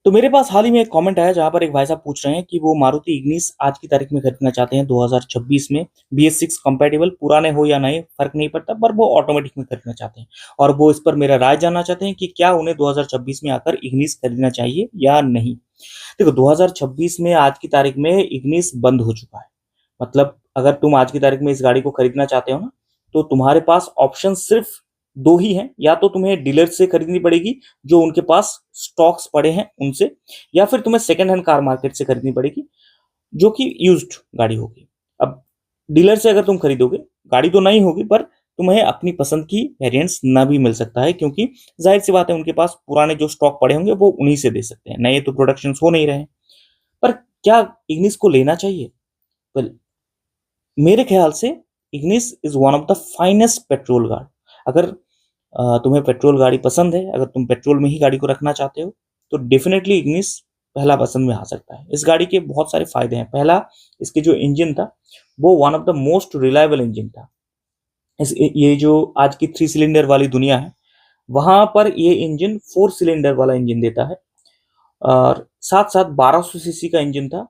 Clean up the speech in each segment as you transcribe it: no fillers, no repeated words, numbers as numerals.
तो मेरे पास हाल ही में एक कमेंट आया जहाँ पर एक भाई साहब पूछ रहे हैं कि वो मारुति इग्निस आज की तारीख में खरीदना चाहते हैं 2026 में। BS6 कंपैटिबल पुराने हो या नए फर्क नहीं पड़ता, पर वो ऑटोमेटिक में खरीदना चाहते हैं और वो इस पर मेरा राय जानना चाहते हैं कि क्या उन्हें 2026 में आकर इग्निस खरीदना चाहिए या नहीं। देखो, 2026 में आज की तारीख में इग्निस बंद हो चुका है। मतलब अगर तुम आज की तारीख में इस गाड़ी को खरीदना चाहते हो ना, तो तुम्हारे पास ऑप्शन सिर्फ दो ही हैं। या तो तुम्हें डीलर से खरीदनी पड़ेगी जो उनके पास स्टॉक्स पड़े हैं उनसे, या फिर तुम्हें सेकेंड हैंड कार मार्केट से खरीदनी पड़ेगी जो कि यूज्ड गाड़ी होगी। अब डीलर से अगर तुम खरीदोगे, गाड़ी तो नहीं होगी, पर तुम्हें अपनी पसंद की वेरिएंट्स ना भी मिल सकता है, क्योंकि जाहिर सी बात है उनके पास पुराने जो स्टॉक पड़े होंगे वो उन्हीं से दे सकते हैं, नए तो प्रोडक्शन हो नहीं रहे हैं। पर क्या इग्निस को लेना चाहिए? वेल, मेरे ख्याल से Ignis is one of the finest petrol गाड़ी। अगर तुम्हें पेट्रोल गाड़ी पसंद है, अगर तुम पेट्रोल में ही गाड़ी को रखना चाहते हो, तो डेफिनेटली इग्निस पहला पसंद में आ सकता है। इस गाड़ी के बहुत सारे फायदे हैं। पहला, इसके जो इंजन था वो one of the most reliable engine था। ये जो आज की 3 सिलेंडर वाली दुनिया है, वहां पर ये इंजन 4 सिलेंडर वाला इंजन देता है। और साथ साथ 1200 सीसी का इंजन था।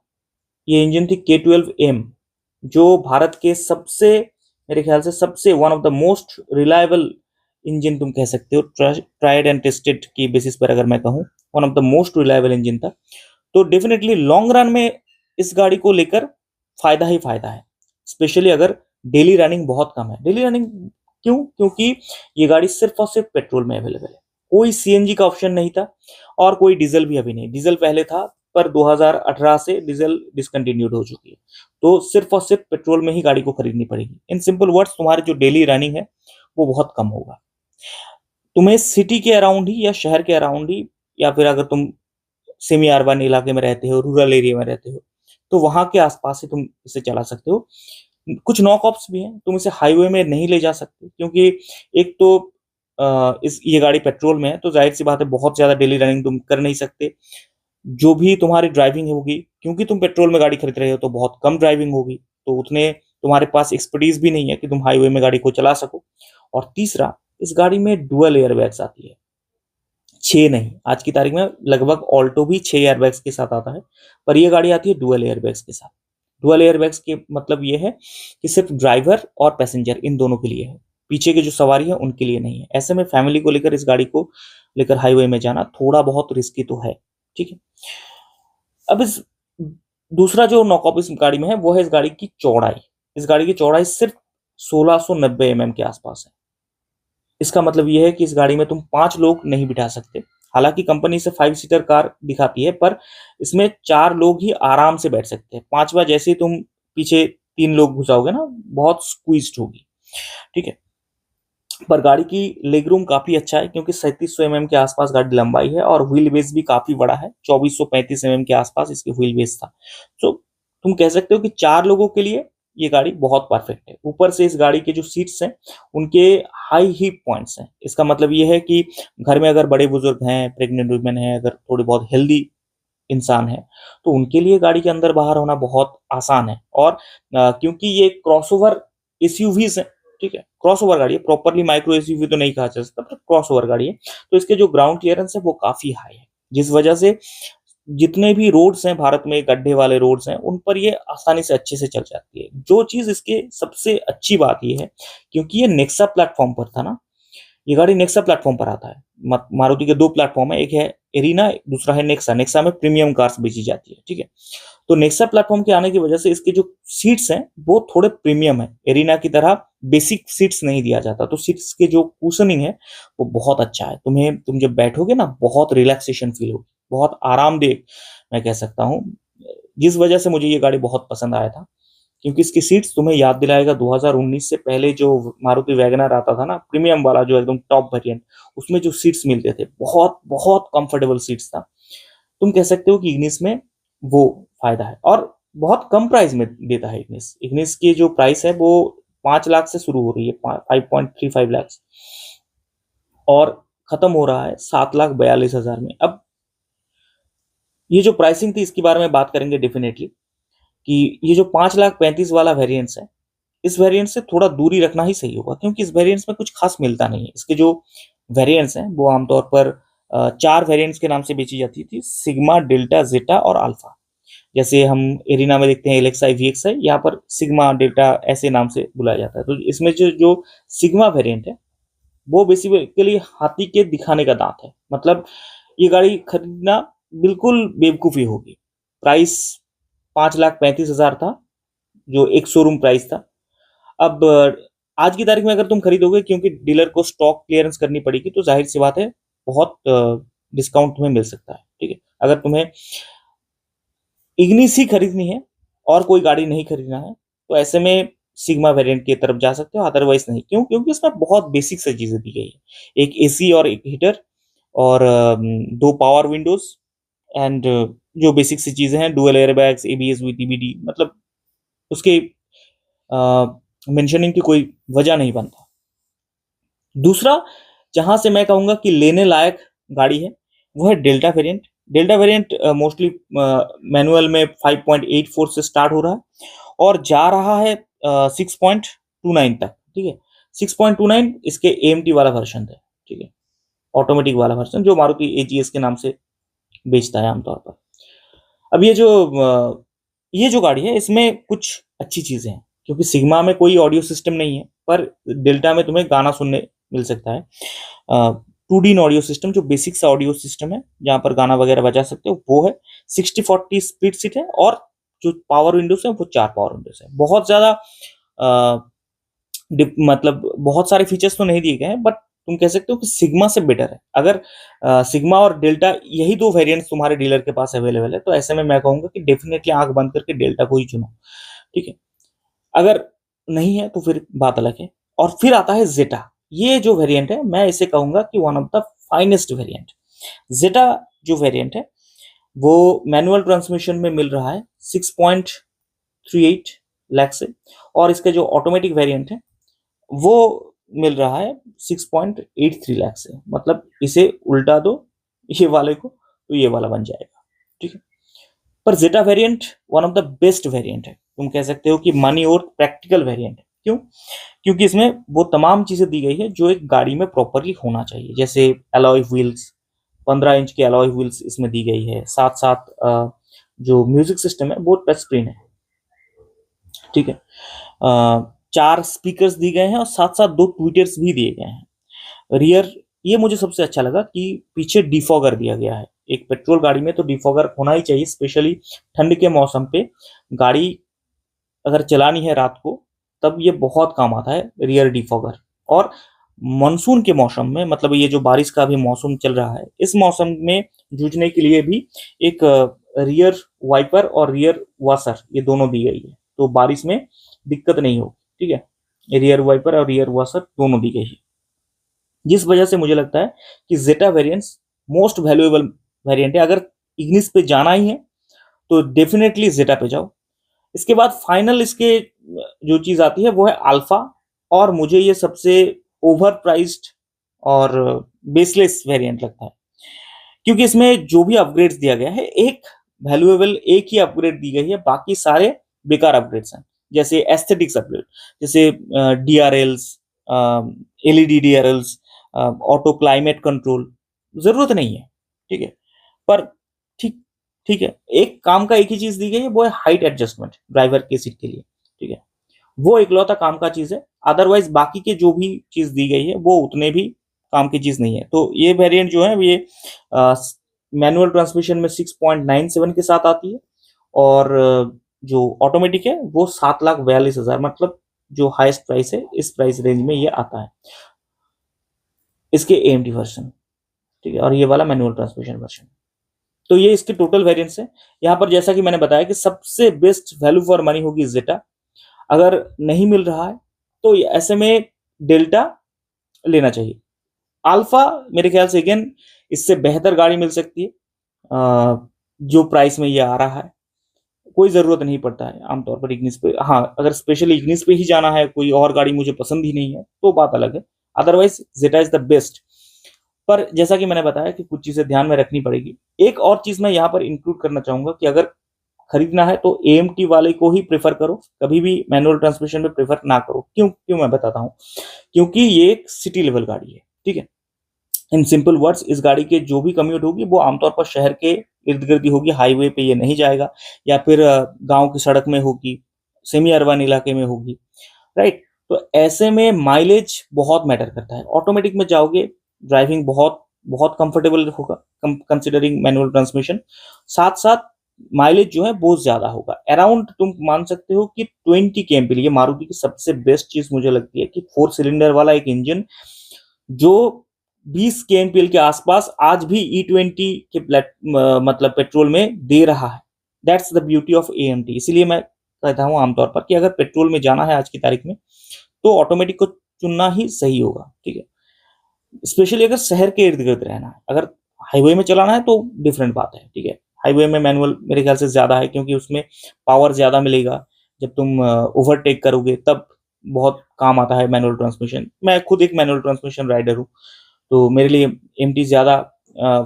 ये इंजन थी K12M, जो भारत के सबसे, मेरे ख्याल से सबसे one of the most reliable engine तुम कह सकते हो, ट्राइड एंड टेस्टेड की बेसिस पर अगर मैं कहूँ, one of the most reliable engine था। तो डेफिनेटली लॉन्ग रन में इस गाड़ी को लेकर फायदा ही फायदा है, स्पेशली अगर डेली रनिंग बहुत कम है। डेली रनिंग क्यों? क्योंकि ये गाड़ी सिर्फ और सिर्फ पेट्रोल में अवेलेबल है। कोई सीएनजी का ऑप्शन नहीं था और कोई डीजल भी अभी नहीं। डीजल पहले था, पर 2018 से डीजल डिसकंटिन्यूड हो चुकी है। तो सिर्फ और सिर्फ पेट्रोल में ही गाड़ी को खरीदनी पड़ेगी। इन सिंपल वर्ड्स, तुम्हारी जो डेली रनिंग है वो बहुत कम होगा। तुम्हें सिटी के अराउंड ही या शहर के अराउंड ही, या फिर अगर तुम सेमी अर्बन इलाके में रहते हो, रूरल एरिया में रहते हो, तो वहां के आसपास ही तुम इसे चला सकते हो। कुछ नॉक ऑप्स भी हैं, तुम इसे हाईवे में नहीं ले जा सकते, क्योंकि एक तो इस ये गाड़ी पेट्रोल में है, तो जाहिर सी बात है बहुत ज्यादा डेली रनिंग तुम कर नहीं सकते। जो भी तुम्हारी ड्राइविंग होगी, क्योंकि तुम पेट्रोल में गाड़ी खरीद रहे हो, तो बहुत कम ड्राइविंग होगी, तो उतने तुम्हारे पास एक्सपर्टीज भी नहीं है कि तुम हाईवे में गाड़ी को चला सको। और तीसरा, इस गाड़ी में डुअल एयरबैग्स आती है, 6 नहीं। आज की तारीख में लगभग ऑल्टो भी 6 एयरबैग्स के साथ आता है, पर यह गाड़ी आती है डुअल एयरबैग्स के साथ। डुअल एयरबैग्स के मतलब ये है कि सिर्फ ड्राइवर और पैसेंजर इन दोनों के लिए है, पीछे के जो सवारी है उनके लिए नहीं है। ऐसे में फैमिली को लेकर इस गाड़ी को लेकर हाईवे में जाना थोड़ा बहुत रिस्की तो है। ठीक है। अब इस दूसरा जो नॉकअप इस गाड़ी में है वो है इस गाड़ी की चौड़ाई। इस गाड़ी की चौड़ाई सिर्फ 1690 mm के आसपास है। इसका मतलब यह है कि इस गाड़ी में तुम 5 लोग नहीं बिठा सकते। हालांकि कंपनी से 5 सीटर कार दिखाती है, पर इसमें 4 लोग ही आराम से बैठ सकते हैं। पांचवा जैसे ही तुम पीछे 3 लोग घुसाओगे ना, बहुत स्क्वीज्ड होगी। ठीक है। पर गाड़ी की लेग रूम काफी अच्छा है, क्योंकि 3700 mm के आसपास गाड़ी लंबाई है और व्हील बेस भी काफी बड़ा है। 2435 mm के आसपास इसकी व्हील बेस था। तो तुम कह सकते हो कि 4 लोगों के लिए ये गाड़ी बहुत परफेक्ट है। ऊपर से इस गाड़ी के जो सीट्स हैं उनके हाई हीप पॉइंट्स हैं। इसका मतलब ये है कि घर में अगर बड़े बुजुर्ग हैं, प्रेग्नेंट वुमेन है, अगर थोड़ी बहुत हेल्दी इंसान है, तो उनके लिए गाड़ी के अंदर बाहर होना बहुत आसान है। और क्योंकि ये क्रॉसओवर एसयूवीज है, ठीक है, क्रॉसओवर गाड़ी है, प्रॉपरली माइक्रो एसयूवी तो नहीं कहा जा सकता, पर क्रॉसओवर गाड़ी है, तो इसके जो ग्राउंड क्लियरेंस है वो काफी हाई है, जिस वजह से जितने भी रोड्स हैं भारत में, गड्ढे वाले रोड्स हैं, उन पर ये आसानी से अच्छे से चल जाती है। जो चीज इसके सबसे अच्छी बात ये है, क्योंकि ये नेक्सा प्लेटफॉर्म पर था ना, ये गाड़ी नेक्सा प्लेटफॉर्म पर आता है। मारुति के 2 प्लेटफॉर्म है, एक है एरिना, दूसरा है नेक्सा। नेक्सा में प्रीमियम कार्स बेची जाती है। ठीक है। तो नेक्सा प्लेटफॉर्म के आने की वजह से इसके जो सीट्स हैं वो थोड़े प्रीमियम है। एरिना की तरह बेसिक सीट्स नहीं दिया जाता, तो सीट्स के जो कुशनिंग है वो बहुत अच्छा है। तुम जब बैठोगे ना, बहुत रिलैक्सेशन फील होगी, बहुत आरामदेह मैं कह सकता हूँ। जिस वजह से मुझे ये गाड़ी बहुत पसंद आया था, क्योंकि इसकी सीट्स तुम्हें याद दिलाएगा 2019 से पहले जो मारुति वैगनर आता था ना, प्रीमियम वाला जो एकदम टॉप वेरिएंट, उसमें जो सीट्स मिलते थे बहुत बहुत कंफर्टेबल सीट्स था। तुम कह सकते हो कि इग्निस में वो फायदा है, और बहुत कम प्राइस में देता है इग्निस। इग्निस की जो प्राइस है वो 5 लाख से शुरू हो रही है, 5.35 लाख, और खत्म हो रहा है 7,42,000 में। अब ये जो प्राइसिंग थी इसके बारे में बात करेंगे डेफिनेटली, कि ये जो 5,35,000 वाला वेरिएंट्स है, इस वेरिएंट से थोड़ा दूरी रखना ही सही होगा, क्योंकि इस वेरिएंट्स में कुछ खास मिलता नहीं है। इसके जो वेरिएंट्स हैं वो आमतौर पर चार वेरिएंट्स के नाम से बेची जाती थी, सिग्मा, डेल्टा, जेटा और अल्फा। जैसे हम एरिना में देखते हैं एलेक्साई, वीएक्सआई, यहाँ पर सिग्मा, डेल्टा ऐसे नाम से बुलाया जाता है। तो इसमें जो जो सिग्मा वेरिएंट है वो बेसिकली हाथी के दिखाने का दांत है। मतलब ये गाड़ी खरीदना बिल्कुल बेवकूफ़ी होगी। प्राइस 5,35,000 था, जो एक शोरूम प्राइस था। अब आज की तारीख में अगर तुम खरीदोगे, क्योंकि डीलर को स्टॉक क्लियरेंस करनी पड़ेगी, तो जाहिर सी बात है बहुत डिस्काउंट तुम्हें मिल सकता है। ठीक है, अगर तुम्हें इग्निस ही खरीदनी है और कोई गाड़ी नहीं खरीदना है, तो ऐसे में सिग्मा वेरिएंट की तरफ जा सकते हो, अदरवाइज नहीं। क्यों? क्योंकि इसमें बहुत बेसिक से चीजें दी गई है, एक एसी और एक हीटर और दो पावर विंडोज एंड जो बेसिक सी चीजें हैं, dual airbags, ABS with EBD, मतलब उसके मेंशनिंग की कोई वजह नहीं बनता। दूसरा, जहां से मैं कहूंगा कि लेने लायक गाड़ी है, वो है delta variant. Delta variant mostly manual में 5.84 से स्टार्ट हो रहा है और जा रहा है 6.29 तक। ठीक है, 6.29 इसके एएमटी वाला वर्जन है। ठीक है, ऑटोमेटिक वाला वर्जन जो मारुति एजीएस के नाम से बेचता है आमतौर पर। अब ये जो गाड़ी है, इसमें कुछ अच्छी चीजें हैं, क्योंकि सिग्मा में कोई ऑडियो सिस्टम नहीं है, पर डेल्टा में तुम्हें गाना सुनने मिल सकता है। 2D ऑडियो सिस्टम, जो बेसिक सा ऑडियो सिस्टम है, जहां पर गाना वगैरह बजा सकते हो, वो है। 60/40 स्प्लिट सीट है और जो पावर विंडोज है वो 4 पावर विंडोज है। बहुत ज्यादा मतलब बहुत सारे फीचर्स तो नहीं दिए गए हैं, बट तुम कह सकते हो कि सिग्मा से बेटर है। अगर सिग्मा और डेल्टा यही दो वेरिएंट्स तुम्हारे डीलर के पास अवेलेबल है, तो ऐसे में मैं कहूंगा कि डेफिनेटली आंख बंद करके डेल्टा को ही चुनो। ठीक है, अगर नहीं है तो फिर बात अलग है। और फिर आता है जेटा। ये जो वेरिएंट है, मैं इसे कहूंगा कि one of the finest variant. Zeta जो वेरिएंट है वो मैनुअल ट्रांसमिशन में मिल रहा है 6.38 लाख से, और इसका जो ऑटोमेटिक वेरिएंट है वो मिल रहा है 6.83 लाख से। मतलब इसे उल्टा दो ये वाले को, तो ये वाला बन जाएगा। ठीक है, पर Zeta variant one of the best variant है। तुम कह सकते हो कि मनी और प्रैक्टिकल वेरिएंट है। क्यों? क्योंकि इसमें वो तमाम चीजें दी गई है जो एक गाड़ी में प्रॉपरली होना चाहिए। जैसे अलॉय व्हील्स, 15 इंच के अलॉय व्हील्स इसमें दी गई है। साथ साथ जो म्यूजिक सिस्टम है वो टच स्क्रीन है। ठीक है, 4 स्पीकर्स दिए गए हैं और साथ साथ 2 ट्वीटर्स भी दिए गए हैं। रियर, ये मुझे सबसे अच्छा लगा कि पीछे डिफॉगर दिया गया है। एक पेट्रोल गाड़ी में तो डिफॉगर होना ही चाहिए, स्पेशली ठंड के मौसम पे गाड़ी अगर चलानी है रात को, तब ये बहुत काम आता है रियर डिफॉगर। और मानसून के मौसम में, मतलब ये जो बारिश का भी मौसम चल रहा है, इस मौसम में जूझने के लिए भी एक रियर वाइपर और रियर वॉशर, ये दोनों दी गई है, तो बारिश में दिक्कत नहीं होगी। ठीक है, रियर वाइपर और रियर वॉशर दोनों दी गई है, जिस वजह से मुझे लगता है कि जेटा वेरिएंट्स मोस्ट वैल्यूएबल वेरिएंट है। अगर इग्निस पे जाना ही है तो डेफिनेटली जेटा पे जाओ। इसके बाद फाइनल इसके जो चीज आती है वो है अल्फा, और मुझे ये सबसे ओवर प्राइस्ड और बेसलेस वेरिएंट लगता है, क्योंकि इसमें जो भी अपग्रेड्स दिया गया है, एक वैल्यूएबल एक ही अपग्रेड दी गई है, बाकी सारे बेकार अपग्रेड्स हैं। जैसे एस्थेटिक्स अपग्रेड, जैसे DRLs, LED DRLs, auto climate control, जरूरत नहीं है। ठीक है, पर ठीक ठीक है, एक काम का एक ही चीज दी गई है, वो है हाइट एडजस्टमेंट ड्राइवर के सीट के लिए। ठीक है, वो इकलौता काम का चीज है। अदरवाइज बाकी के जो भी चीज दी गई है वो उतने भी काम की चीज नहीं है। तो ये वेरिएंट जो है ये मैनुअल ट्रांसमिशन में 6.97 के साथ आती है, और जो ऑटोमेटिक है वो 7,42,000, मतलब जो हाईएस्ट प्राइस है इस प्राइस रेंज में ये आता है, इसके एएमटी वर्जन। ठीक है, और ये वाला मैनुअल ट्रांसमिशन वर्जन। तो ये इसके टोटल वेरिएंट्स है। यहाँ पर जैसा कि मैंने बताया कि सबसे बेस्ट वैल्यू फॉर मनी होगी जेटा। अगर नहीं मिल रहा है तो ऐसे में डेल्टा लेना चाहिए। अल्फा मेरे ख्याल से अगेन इससे बेहतर गाड़ी मिल सकती है जो प्राइस में ये आ रहा है। कोई जरूरत नहीं पड़ता है आमतौर पर इग्निस पे। हाँ, अगर स्पेशली इग्निस पे ही जाना है, कोई और गाड़ी मुझे पसंद ही नहीं है, तो बात अलग है। Otherwise Zeta is the best. पर जैसा कि मैंने बताया कि कुछ चीजें ध्यान में रखनी पड़ेगी। एक और चीज मैं यहाँ पर इंक्लूड करना चाहूंगा कि अगर खरीदना है तो एएमटी वाले को ही प्रेफर करो, कभी भी मैनुअल ट्रांसमिशन में प्रेफर ना करो। क्यों क्यों मैं बताता हूँ। क्योंकि ये एक सिटी लेवल गाड़ी है। ठीक है, इन सिंपल वर्ड्स, इस गाड़ी के जो भी कम्यूट होगी वो आमतौर पर शहर के इर्द गिर्द ही होगी, हाईवे पे ये नहीं जाएगा, या फिर गांव की सड़क में होगी, सेमी अर्बन इलाके में होगी, राइट। तो ऐसे में माइलेज बहुत मैटर करता है। ऑटोमेटिक में जाओगे, ड्राइविंग बहुत बहुत कंफर्टेबल होगा कंसिडरिंग मैनुअल ट्रांसमिशन। साथ साथ माइलेज जो है बहुत ज्यादा होगा, अराउंड तुम मान सकते हो कि 20 km। ये मारुति की सबसे बेस्ट चीज मुझे लगती है कि 4 सिलेंडर वाला एक इंजन जो 20 kmpl के आसपास आज भी E20 के मतलब पेट्रोल में दे रहा है। That's the beauty of AMT। इसीलिए मैं कहता हूँ आमतौर पर कि अगर पेट्रोल में जाना है आज की तारीख में तो ऑटोमेटिक को चुनना ही सही होगा, ठीक है। स्पेशली अगर शहर के इर्द गिर्द रहना है, अगर हाईवे में चलाना है तो डिफरेंट बात है, ठीक है। हाईवे में मैनुअल मेरे ख्याल से ज्यादा है, क्योंकि उसमें पावर ज्यादा मिलेगा। जब तुम ओवरटेक करोगे तब बहुत काम आता है मैनुअल ट्रांसमिशन। मैं खुद एक मैनुअल ट्रांसमिशन राइडर हूँ, तो मेरे लिए AMT ज्यादा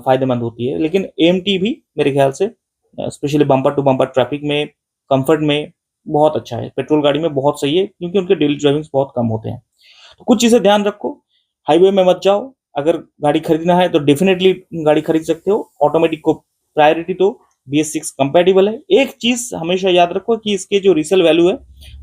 फायदेमंद होती है। लेकिन AMT भी मेरे ख्याल से specially bumper to bumper traffic में, कंफर्ट में बहुत अच्छा है। पेट्रोल गाड़ी में बहुत सही है, क्योंकि उनके डेली ड्राइविंग बहुत कम होते हैं। तो कुछ चीजें ध्यान रखो, हाईवे में मत जाओ। अगर गाड़ी खरीदना है तो डेफिनेटली गाड़ी खरीद सकते हो, ऑटोमेटिक को प्रायोरिटी दो। BS6 कंपेटिबल है। एक चीज हमेशा याद रखो कि इसके जो रीसेल वैल्यू है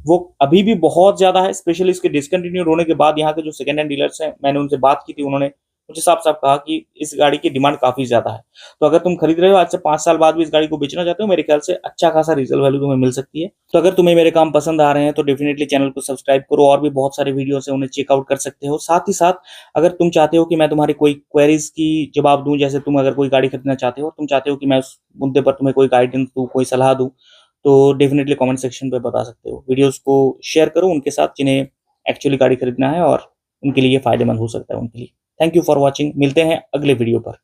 वो अभी भी बहुत ज्यादा है, स्पेशली इसके डिसकंटिन्यू होने के बाद। यहाँ के जो सेकंड हैंड डीलर्स हैं, मैंने उनसे बात की थी, उन्होंने मुझे साफ साफ कहा कि इस गाड़ी की डिमांड काफी ज्यादा है। तो अगर तुम खरीद रहे हो, आज से 5 साल बाद भी इस गाड़ी को बेचना चाहते हो, मेरे ख्याल से अच्छा खासा रीसेल वैल्यू तुम्हें मिल सकती है। तो अगर तुम्हें मेरे काम पसंद आ रहे हैं तो डेफिनेटली चैनल को सब्सक्राइब करो, और भी बहुत सारे वीडियोस हैं उन्हें चेकआउट कर सकते हो। साथ ही साथ अगर तुम चाहते हो कि मैं तुम्हारी कोई क्वेरीज की जवाब दूं, जैसे तुम अगर कोई गाड़ी खरीदना चाहते हो, तुम चाहते हो कि मैं उस मुद्दे पर तुम्हें कोई गाइडेंस दूं, कोई सलाह दूं, तो डेफिनेटली कमेंट सेक्शन पे बता सकते हो। वीडियोस को शेयर करो उनके साथ जिन्हें एक्चुअली गाड़ी खरीदना है और उनके लिए फायदेमंद हो सकता है उनके लिए। Thank you for watching. मिलते हैं अगले वीडियो पर।